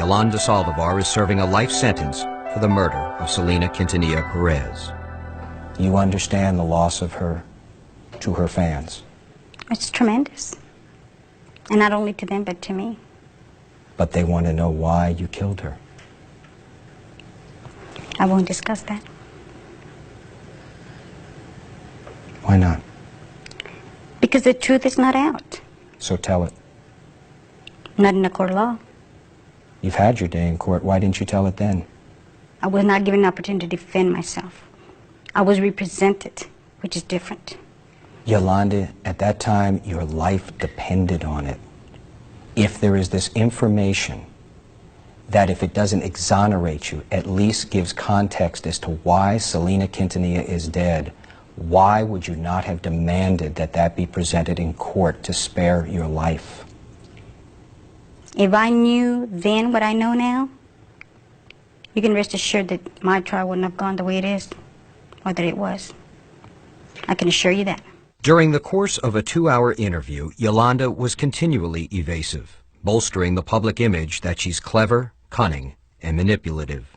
Yolanda Saldivar is serving a life sentence for the murder of Selena Quintanilla Perez. You understand the loss of her to her fans. It's tremendous. And not only to them, but to me. But they want to know why you killed her. I won't discuss that. Why not? Because the truth is not out. So tell it. Not in a court of law. You've had your day in court. Why didn't you tell it then? I was not given an opportunity to defend myself. I was represented, which is different. Yolanda, at that time, your life depended on it. If there is this information that if it doesn't exonerate you, at least gives context as to why Selena Quintanilla is dead, why would you not have demanded that that be presented in court to spare your life? If I knew then what I know now, you can rest assured that my trial wouldn't have gone the way it is, or that it was. I can assure you that. During the course of a 2-hour interview, Youlanda was continually evasive, bolstering the public image that she's clever, cunning, and manipulative.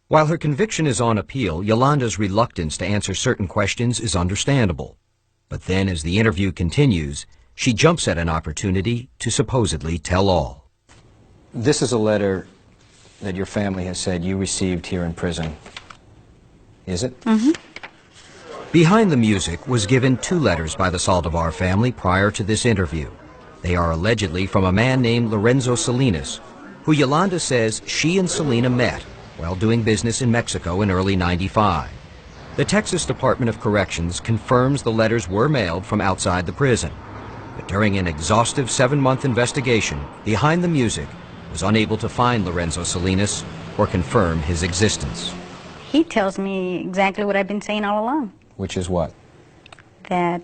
While her conviction is on appeal, Yolanda's reluctance to answer certain questions is understandable. But then, as the interview continues, she jumps at an opportunity to supposedly tell all. This is a letter that your family has said you received here in prison. Is it? Mm-hmm. Behind the Music was given 2 letters by the Saldivar family prior to this interview. They are allegedly from a man named Lorenzo Salinas, who Youlanda says she and Selena met while doing business in Mexico in early '95. The Texas Department of Corrections confirms the letters were mailed from outside the prison. But during an exhaustive 7-month investigation, Behind the Music was unable to find Lorenzo Salinas or confirm his existence. He tells me exactly what I've been saying all along. Which is what? That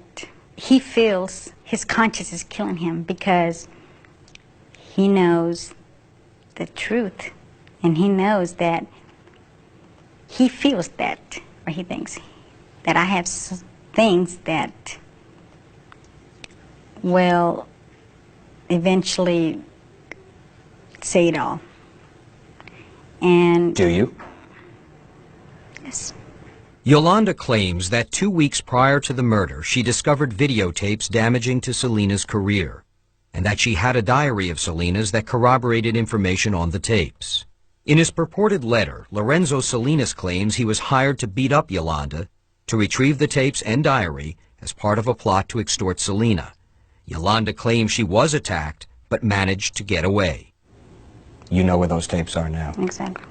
he feels his conscience is killing him because he knows the truth, and he knows that he feels that, or he thinks that I have things that will eventually say it all. And do you? Yes. Youlanda claims that 2 weeks prior to the murder, she discovered videotapes damaging to Selena's career, and that she had a diary of Selena's that corroborated information on the tapes. In his purported letter, Lorenzo Salinas claims he was hired to beat up Youlanda, to retrieve the tapes and diary as part of a plot to extort Selena. Youlanda claims she was attacked, but managed to get away. You know where those tapes are now? Exactly.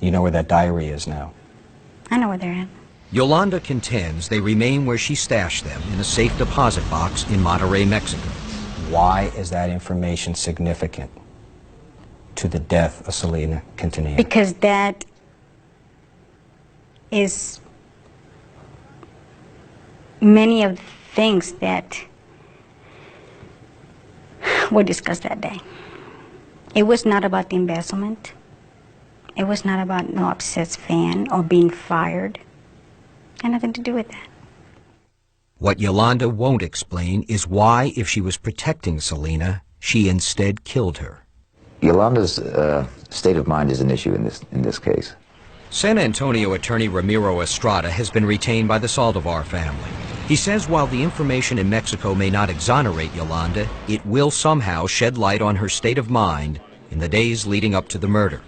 You know where that diary is now? I know where they're at. Youlanda contends they remain where she stashed them, in a safe deposit box in Monterrey, Mexico. Why is that information significant to the death of Selena Quintanilla? Because that is many of the things that were discussed that day. It was not about the embezzlement. It was not about no obsessed fan or being fired. It had nothing to do with that. What Youlanda won't explain is why, if she was protecting Selena, she instead killed her. Yolanda's state of mind is an issue in this case. San Antonio attorney Ramiro Estrada has been retained by the Saldivar family. He says while the information in Mexico may not exonerate Youlanda, it will somehow shed light on her state of mind in the days leading up to the murder.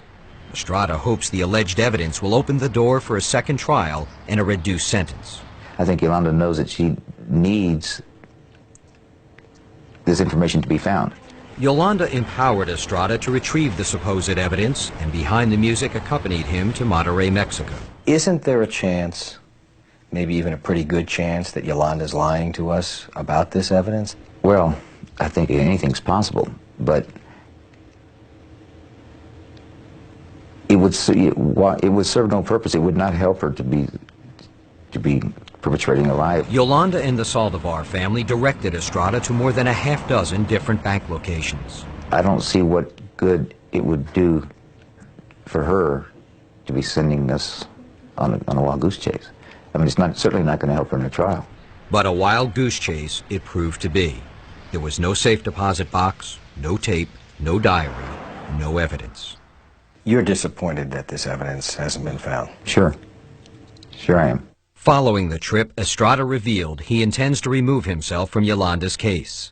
Estrada hopes the alleged evidence will open the door for a second trial and a reduced sentence. I think Youlanda knows that she needs this information to be found. Youlanda empowered Estrada to retrieve the supposed evidence, and Behind the Music accompanied him to Monterrey, Mexico. Isn't there a chance, maybe even a pretty good chance, that Yolanda's lying to us about this evidence? Well, I think anything's possible, but it would serve no purpose. It would not help her to be perpetrating a lie. Youlanda and the Saldivar family directed Estrada to more than a half-dozen different bank locations. I don't see what good it would do for her to be sending us on a wild goose chase. I mean, it's certainly not going to help her in a trial. But a wild goose chase it proved to be. There was no safe deposit box, no tape, no diary, no evidence. You're disappointed that this evidence hasn't been found. Sure. Sure I am. Following the trip, Estrada revealed he intends to remove himself from Yolanda's case.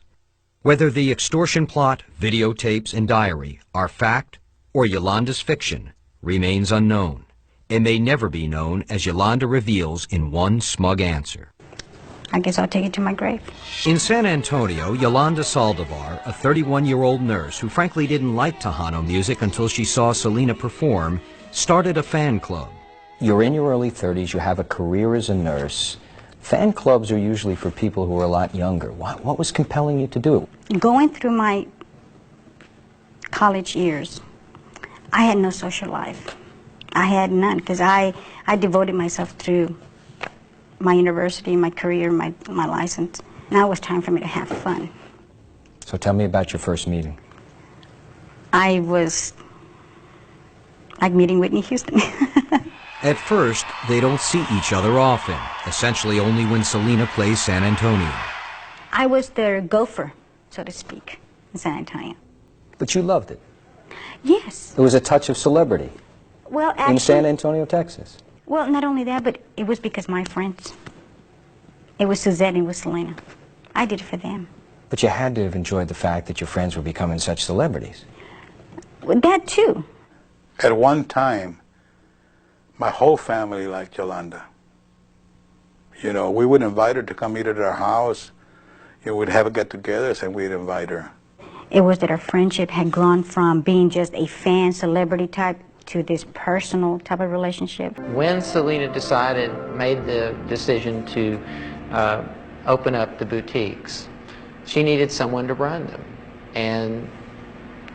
Whether the extortion plot, videotapes, and diary are fact or Yolanda's fiction remains unknown, and may never be known, as Youlanda reveals in one smug answer. I guess I'll take it to my grave. In San Antonio, Youlanda Saldivar, a 31-year-old nurse who frankly didn't like Tejano music until she saw Selena perform, started a fan club. You're in your early 30s, you have a career as a nurse. Fan clubs are usually for people who are a lot younger. What was compelling you to do it? Going through my college years, I had no social life. I had none, because I devoted myself to my university, my career, my license. Now it was time for me to have fun. So tell me about your first meeting. I was like meeting Whitney Houston. At first, they don't see each other often, essentially only when Selena plays San Antonio. I was their gopher, so to speak, in San Antonio. But you loved it. Yes. It was a touch of celebrity. Well, actually, in San Antonio, Texas. Well, not only that, but it was because my friends. It was Suzette and it was Selena. I did it for them. But you had to have enjoyed the fact that your friends were becoming such celebrities. Well, that too. At one time, my whole family liked Youlanda. You know, we would invite her to come eat at our house. You know, we'd have a get-togethers and we'd invite her. It was that our friendship had grown from being just a fan, celebrity type, to this personal type of relationship. When Selena made the decision to open up the boutiques, she needed someone to run them. And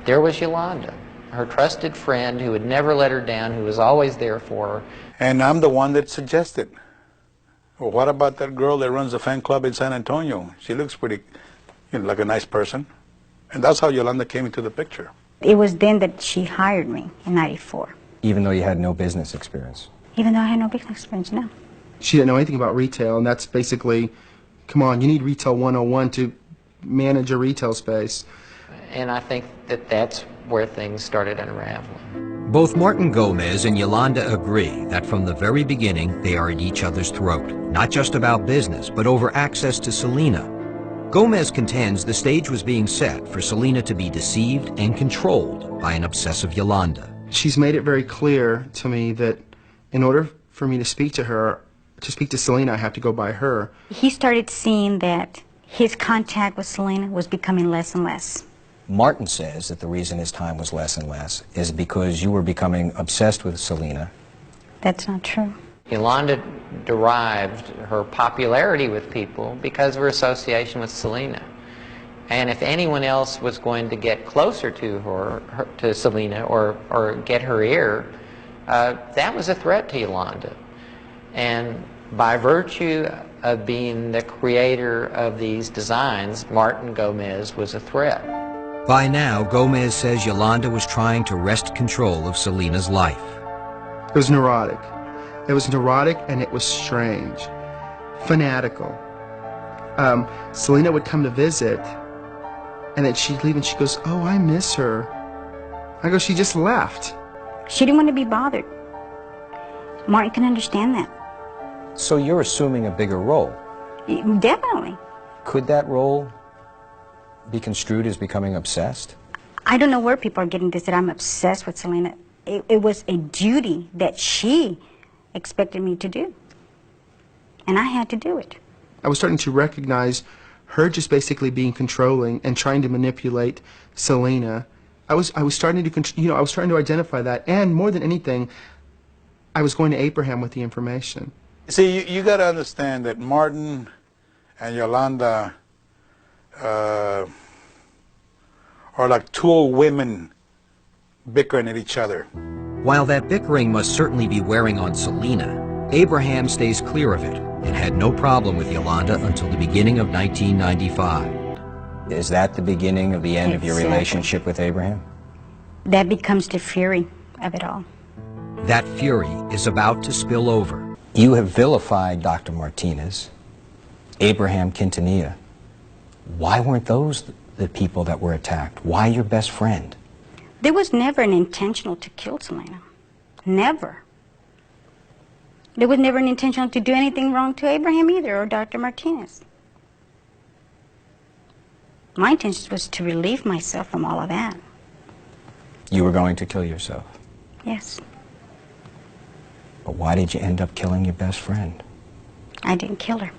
there was Youlanda, her trusted friend who would never let her down, who was always there for her. And I'm the one that suggested, well, what about that girl that runs a fan club in San Antonio? She looks pretty, you know, like a nice person. And that's how Youlanda came into the picture. It was then that she hired me in '94. Even though you had no business experience? Even though I had no business experience, no. She didn't know anything about retail, and that's basically, come on, you need Retail 101 to manage a retail space. And I think that that's where things started unraveling. Both Martin Gomez and Youlanda agree that from the very beginning they are at each other's throat, not just about business, but over access to Selena. Gomez contends the stage was being set for Selena to be deceived and controlled by an obsessive Youlanda. She's made it very clear to me that in order for me to speak to her, to speak to Selena, I have to go by her. He started seeing that his contact with Selena was becoming less and less. Martin says that the reason his time was less and less is because you were becoming obsessed with Selena. That's not true. Youlanda derived her popularity with people because of her association with Selena. And if anyone else was going to get closer to her to Selena, or get her ear, that was a threat to Youlanda. And by virtue of being the creator of these designs, Martin Gomez was a threat. By now, Gomez says Youlanda was trying to wrest control of Selena's life. It was neurotic. It was neurotic and it was strange. Fanatical. Selena would come to visit, and then she'd leave and she goes, oh, I miss her. I go, she just left. She didn't want to be bothered. Martin can understand that. So you're assuming a bigger role. Definitely. Could that role be construed as becoming obsessed? I don't know where people are getting this, that I'm obsessed with Selena. It was a duty that she expected me to do. And I had to do it. I was starting to recognize her just basically being controlling and trying to manipulate Selena. I was starting to, I was trying to identify that, and more than anything, I was going to Abraham with the information. See, you got to understand that Martin and Youlanda are like two old women bickering at each other. While that bickering must certainly be wearing on Selena, Abraham stays clear of it and had no problem with Youlanda until the beginning of 1995. Is that the beginning of the end of your Exactly. relationship with Abraham? That becomes the fury of it all. That fury is about to spill over. You have vilified Dr. Martinez, Abraham Quintanilla. Why weren't those the people that were attacked? Why your best friend? There was never an intentional to kill Selena. Never. There was never an intentional to do anything wrong to Abraham either, or Dr. Martinez. My intention was to relieve myself from all of that. You were going to kill yourself. Yes. But why did you end up killing your best friend? I didn't kill her.